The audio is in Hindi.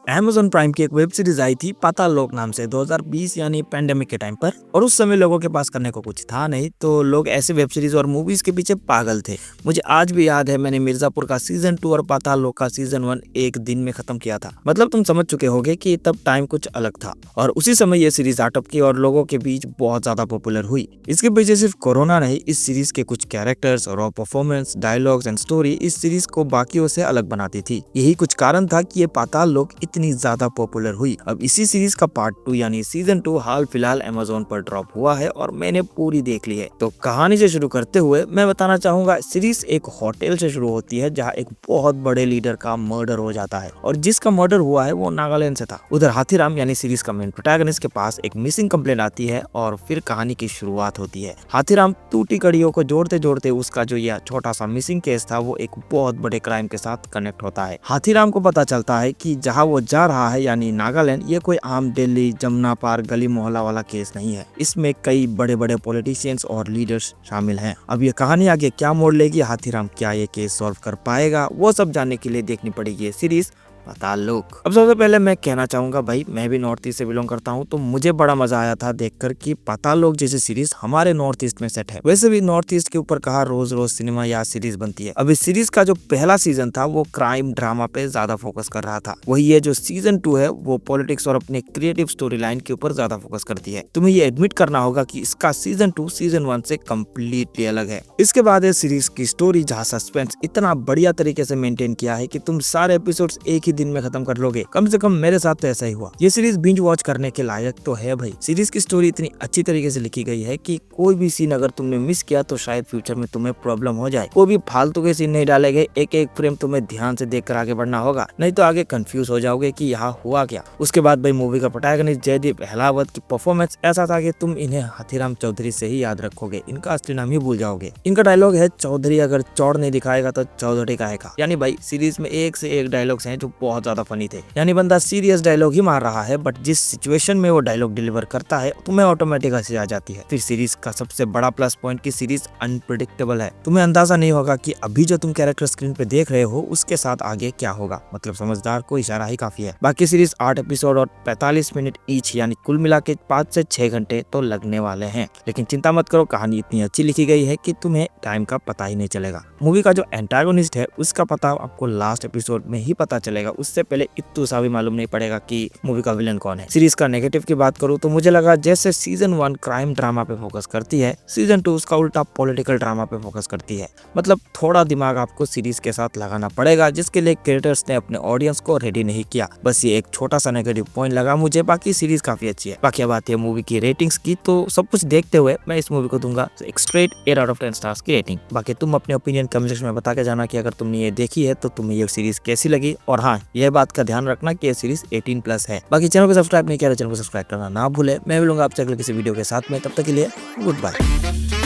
Amazon प्राइम की एक वेब सीरीज आई थी पाताल लोक नाम से 2020 यानी पैंडेमिक के टाइम पर। और उस समय लोगों के पास करने को कुछ था नहीं, तो लोग ऐसे वेब सीरीज और मूवीज के पीछे पागल थे। मुझे आज भी याद है, मैंने मिर्जापुर का सीजन 2 और पाताल लोक का सीजन 1 एक दिन में खत्म किया था। मतलब तुम समझ चुके होगे कि तब टाइम कुछ अलग था। और उसी समय ये सीरीज आटप की और लोगों के बीच बहुत ज्यादा पॉपुलर हुई। इसके पीछे सिर्फ कोरोना नहीं, इस सीरीज के कुछ कैरेक्टर्स और परफॉर्मेंस, डायलॉग्स एंड स्टोरी इस सीरीज को बाकियों से अलग बनाती थी। यही कुछ कारण था कि ये पाताल लोक इतनी ज्यादा पॉपुलर हुई। अब इसी सीरीज का पार्ट 2 यानी सीजन 2 हाल फिलहाल अमेज़न पर ड्रॉप हुआ है और मैंने पूरी देख ली है। तो कहानी से शुरू करते हुए मैं बताना चाहूंगा, सीरीज एक होटल से शुरू होती है जहां एक बहुत बड़े लीडर का मर्डर हो जाता है, और जिसका मर्डर हुआ है वो नागालैंड से था। उधर हाथीराम यानी सीरीज का मेन प्रोटैगनिस्ट के पास एक मिसिंग कंप्लेंट आती है और फिर कहानी की शुरुआत होती है। हाथीराम टूटी कड़ियों को जोड़ते जोड़ते उसका जो यह छोटा सा मिसिंग केस था वो एक बहुत बड़े क्राइम के साथ कनेक्ट होता है। हाथीराम को पता चलता है कि जहां वो जा रहा है यानी नागालैंड, ये कोई आम दिल्ली जमुना पार गली मोहल्ला वाला केस नहीं है। इसमें कई बड़े बड़े पॉलिटिशियंस और लीडर्स शामिल हैं। अब ये कहानी आगे क्या मोड़ लेगी, हाथीराम क्या ये केस सॉल्व कर पाएगा, वो सब जानने के लिए देखनी पड़ेगी ये सीरीज पाताल लोक। अब सबसे पहले मैं कहना चाहूंगा भाई, मैं भी नॉर्थ ईस्ट से बिलोंग करता हूं, तो मुझे बड़ा मजा आया था देखकर कि पाताल लोक जैसी सीरीज हमारे नॉर्थ ईस्ट में सेट है। वैसे भी नॉर्थ ईस्ट के ऊपर कहा रोज रोज सिनेमा या सीरीज बनती है। अब इस सीरीज का जो पहला सीजन था वो क्राइम ड्रामा पे ज्यादा फोकस कर रहा था। वही ये जो सीजन 2 है वो पॉलिटिक्स और अपने क्रिएटिव स्टोरी लाइन के ऊपर ज्यादा फोकस करती है। तुम्हें ये एडमिट करना होगा कि इसका सीजन 2 सीजन 1 से कम्प्लीटली अलग है। इसके बाद है सीरीज की स्टोरी, जहाँ सस्पेंस इतना बढ़िया तरीके से मेंटेन किया है कि तुम सारे एपिसोड्स एक ही दिन में खत्म कर लोगे। कम से कम मेरे साथ तो ऐसा ही हुआ। ये सीरीज बिंज वॉच करने के लायक तो है भाई। सीरीज की स्टोरी इतनी अच्छी तरीके से लिखी गई है कि कोई भी सीन अगर तुमने मिस किया तो शायद फ्यूचर में तुम्हें प्रॉब्लम हो जाए। कोई भी फालतू के सीन नहीं डाले गए, एक एक फ्रेम तुम्हें ध्यान से देखकर आगे बढ़ना होगा, नहीं तो आगे कंफ्यूज हो जाओगे कि यहाँ हुआ क्या। उसके बाद भाई मूवी का प्रोटैगनिस्ट जयदीप अहलावत की परफॉर्मेंस ऐसा था कि तुम इन्हें हाथीराम चौधरी से ही याद रखोगे, इनका असली नाम ही भूल जाओगे। इनका डायलॉग है, चौधरी अगर चौड़ नहीं दिखाएगा तो चौधरी काहेगा। यानी भाई सीरीज में एक से एक डायलॉग्स हैं जो बहुत ज्यादा फनी थे। यानी बंदा सीरियस डायलॉग ही मार रहा है, बट जिस सिचुएशन में वो डायलॉग डिलीवर करता है तुम्हें ऑटोमेटिक हंसी आ जाती है। फिर सीरीज का सबसे बड़ा प्लस पॉइंट की सीरीज अनप्रेडिक्टेबल है। तुम्हें अंदाजा नहीं होगा कि अभी जो तुम कैरेक्टर स्क्रीन पे देख रहे हो उसके साथ आगे क्या होगा। मतलब समझदार को इशारा ही काफी है। बाकी सीरीज 8 एपिसोड और 45 मिनट ईच, यानी कुल मिला के 5 से 6 घंटे तो लगने वाले हैं। लेकिन चिंता मत करो, कहानी इतनी अच्छी लिखी गई है कि तुम्हें टाइम का पता ही नहीं चलेगा। मूवी का जो एंटागोनिस्ट है उसका पता आपको लास्ट एपिसोड में ही पता चलेगा, उससे पहले इतना सा भी मालूम नहीं पड़ेगा कि मूवी का विलन कौन है। सीरीज का नेगेटिव की बात करूं तो मुझे लगा जैसे सीजन 1 क्राइम ड्रामा पे फोकस करती है, सीजन 2 उसका उल्टा पॉलिटिकल ड्रामा पे फोकस करती है। मतलब थोड़ा दिमाग आपको सीरीज के साथ लगाना पड़ेगा, जिसके लिए क्रिएटर्स ने अपने ऑडियंस को रेडी नहीं किया। बस ये एक छोटा सा नेगेटिव पॉइंट लगा मुझे, बाकी सीरीज काफी अच्छी है। बाकी बात है मूवी की रेटिंग्स की, तो सब कुछ देखते हुए मैं इस मूवी को दूंगा एक स्ट्रेट 8 आउट ऑफ 10 स्टार्स की रेटिंग। बाकी तुम अपने ओपिनियन कमेंट सेक्शन में बता के जाना कि अगर तुमने ये देखी है तो तुम्हें ये सीरीज कैसी लगी। और हाँ, यह बात का ध्यान रखना कि ये सीरीज 18+ है। बाकी चैनल को सब्सक्राइब नहीं किया तो चैनल को सब्सक्राइब करना ना भूले। मैं मिलूंगा आपसे अगले किसी वीडियो के साथ में, तब तक के लिए गुड बाय।